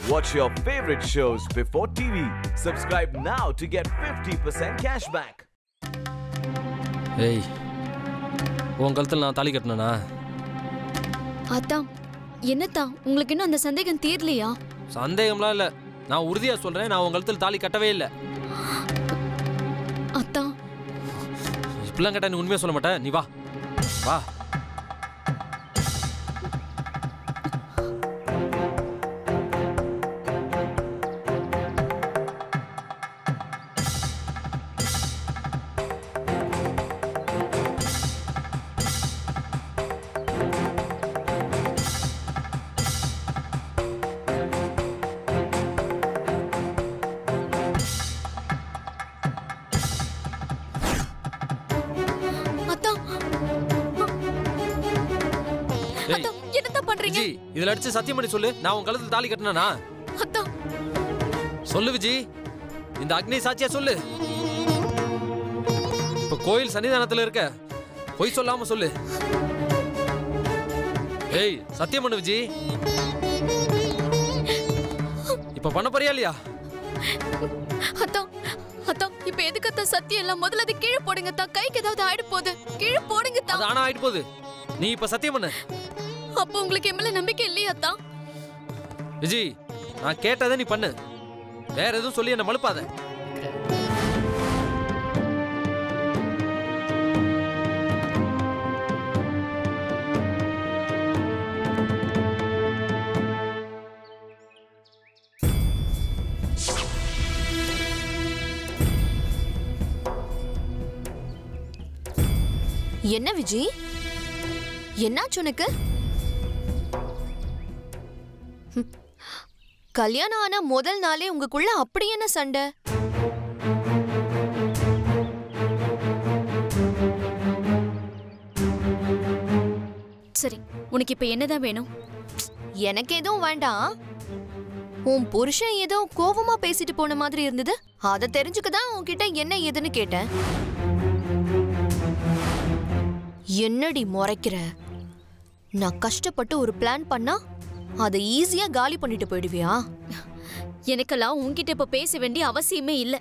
Watch your favorite shows before TV. Subscribe now to get 50% cashback. Hey, உன் கழுத்துல நான் தாலி கட்டணனா? அதான் என்னத்தா உங்களுக்கு இன்னும் அந்த சந்தேகம் தீரலையா? சந்தேகம்லாம் இல்ல. நான் உறுதியா சொல்றேன், நான் உன் கழுத்துல தாலி கட்டவே இல்ல. அதான் இப்பெல்லாம் கேட்டா நீ உண்மையா சொல்ல மாட்டே. நீ வா வா. இதுல அடிச்சு சத்தியம் பண்ணி சொல்லு, நான் உன் கழுத்துல தாலி கட்டினா? சொல்லு விஜி, இந்த அக்னி சாட்சியா சொல்லு. இப்ப கோயில் சன்னிதானத்துல இருக்க, பொய் சொல்லாம சொல்லு. ஏய், சத்தியம் பண்ணு விஜி. இப்ப பண்ண போறியா இல்லையா? இப்ப எதுக்கு சத்தியம் எல்லாம் முதல்ல அது கீழே போடுங்க. கைக்கு ஏதாவது ஆயிடு போகுது, கீழே போடுங்க. அது ஆனா ஆயிடு போகுது. நீ இப்ப சத்தியம் பண்ணு. அப்போ உங்களுக்கு என் மேல நம்பிக்கை இல்லையா? விஜி, நான் கேட்டதை நீ பண்ணு. வேற எதுவும் சொல்லி என்ன மழுப்பாத. என்ன விஜி, என்னாச்சு உனக்கு? கல்யாணம் ஆன முதல் நாளே உங்களுக்குள்ள அப்படி என்ன சண்டை? சரி, உனக்கு இப்ப என்னதான் வேணும்? எனக்கு எதுவும் வேண்டாம். உன் புருஷன் ஏதோ கோபமா பேசிட்டு போன மாதிரி இருந்தது. அதை தெரிஞ்சுக்கதான் உன்கிட்ட என்ன ஏதுன்னு கேட்டேன். என்னடி முறைக்கிற? நான் கஷ்டப்பட்டு ஒரு பிளான் பண்ணா அதை ஈஸியா காலி பண்ணிட்டு போயிடுவியா? எனக்கெல்லாம் உன்கிட்ட இப்ப பேச வேண்டிய அவசியமே இல்லை.